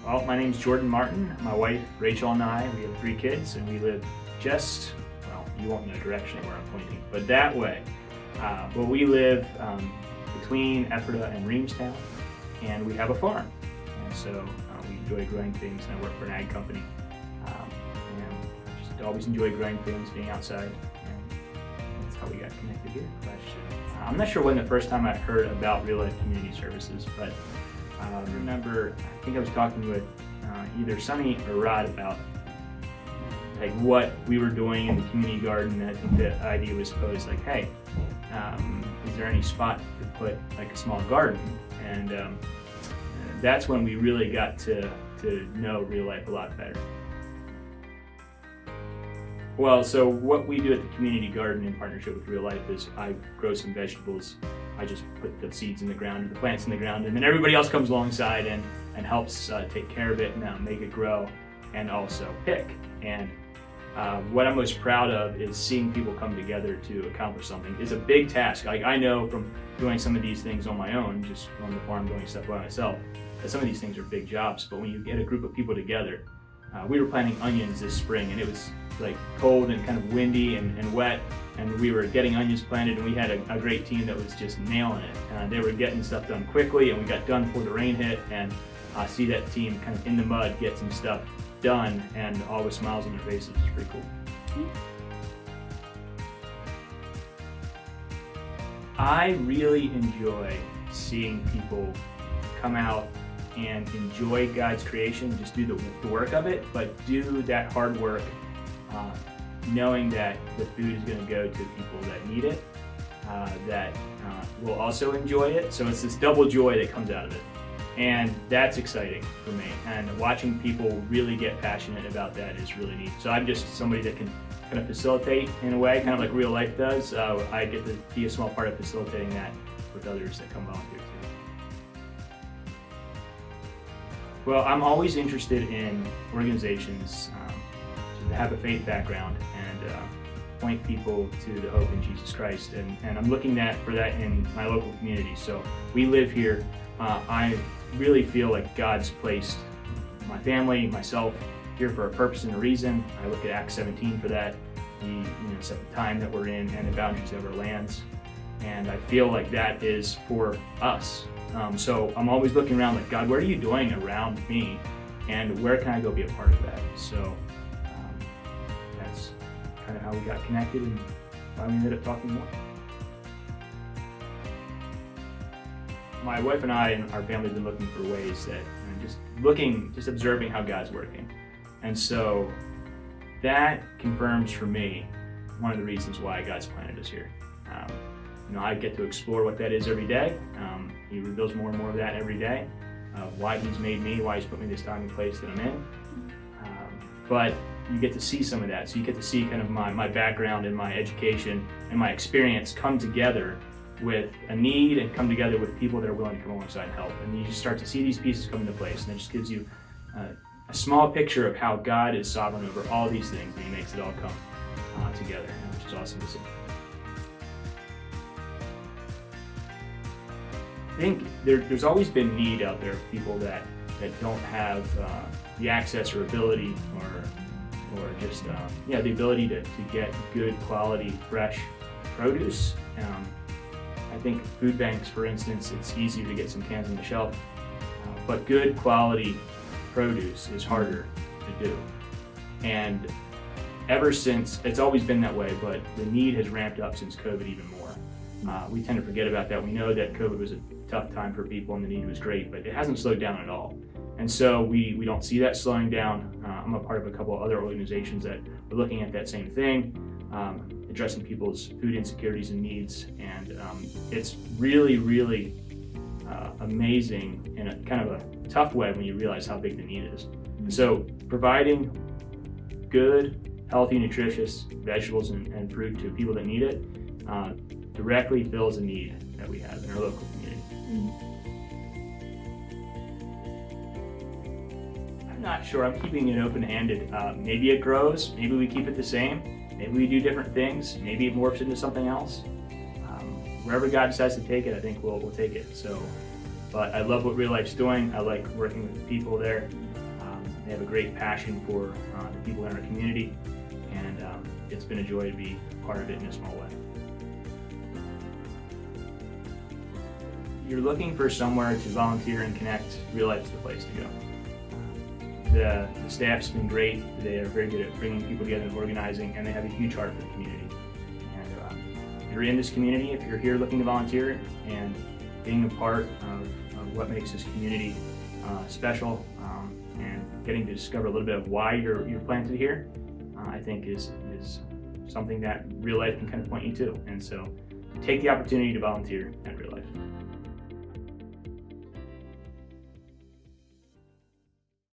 Well, my name's Jordan Martin. My wife, Rachel, and I, we have 3 kids, and we live just, well, you won't know directionally where I'm pointing, but that way. But we live between Ephrata and Reamstown, and we have a farm. And so we enjoy growing things, and I work for an ag company. And just always enjoy growing things, being outside, and that's how we got connected here. I'm not sure when the first time I heard about Real Life Community Services, but I remember, I think I was talking with either Sonny or Rod about like what we were doing in the community garden. And I think the idea was posed like, hey, is there any spot to put like a small garden? And that's when we really got to know Real Life a lot better. Well, so what we do at the community garden in partnership with Real Life is I grow some vegetables. I just put the seeds in the ground, the plants in the ground, and then everybody else comes alongside and helps take care of it and make it grow and also pick. And what I'm most proud of is seeing people come together to accomplish something. It's a big task. Like, I know from doing some of these things on my own, just on the farm doing stuff by myself, that some of these things are big jobs. But when you get a group of people together, we were planting onions this spring, and it was like cold and kind of windy and wet, and we were getting onions planted, and we had a great team that was just nailing it. They were getting stuff done quickly, and we got done before the rain hit, and see that team kind of in the mud get some stuff done and all with smiles on their faces. It's pretty cool. I really enjoy seeing people come out and enjoy God's creation, just do the work of it, but do that hard work knowing that the food is going to go to people that need it, that will also enjoy it. So it's this double joy that comes out of it. And that's exciting for me. And watching people really get passionate about that is really neat. So I'm just somebody that can kind of facilitate in a way, kind of like Real Life does. I get to be a small part of facilitating that with others that come volunteer too. Well, I'm always interested in organizations that have a faith background and point people to the hope in Jesus Christ. And I'm looking for that in my local community. So we live here. I really feel like God's placed my family, myself, here for a purpose and a reason. I look at Acts 17 for that. He set the time that we're in and the boundaries of our lands. And I feel like that is for us. So I'm always looking around like, God, what are you doing around me? And where can I go be a part of that? So that's kind of how we got connected and why we ended up talking more. My wife and I and our family have been looking for ways that, just observing how God's working. And so that confirms for me one of the reasons why God's planted us here. I get to explore what that is every day. He reveals more and more of that every day, why He's made me, why He's put me in this time and place that I'm in. But you get to see some of that. So you get to see kind of my background and my education and my experience come together with a need and come together with people that are willing to come alongside and help. And you just start to see these pieces come into place, and it just gives you a small picture of how God is sovereign over all these things, and He makes it all come together, which is awesome to see. I think there's always been need out there of people that don't have the access or ability or just the ability to get good quality fresh produce. I think food banks, for instance, it's easier to get some cans on the shelf, but good quality produce is harder to do. And ever since, it's always been that way, but the need has ramped up since COVID even more. We tend to forget about that. We know that COVID was a tough time for people and the need was great, but it hasn't slowed down at all. And so we don't see that slowing down. I'm a part of a couple of other organizations that are looking at that same thing, addressing people's food insecurities and needs. And it's really, really amazing in a kind of a tough way when you realize how big the need is. So providing good, healthy, nutritious vegetables and fruit to people that need it directly fills a need that we have in our local community. I'm not sure. I'm keeping it open-handed. Maybe it grows. Maybe we keep it the same. Maybe we do different things. Maybe it morphs into something else. Wherever God decides to take it, I think we'll take it. So, but I love what Real Life's doing. I like working with the people there. They have a great passion for the people in our community, and it's been a joy to be part of it in a small way. You're looking for somewhere to volunteer and connect, Real Life's the place to go. The staff's been great. They are very good at bringing people together and organizing, and they have a huge heart for the community. And if you're in this community, if you're here looking to volunteer and being a part of what makes this community special, and getting to discover a little bit of why you're planted here, I think is something that Real Life can kind of point you to. And so take the opportunity to volunteer at Real Life.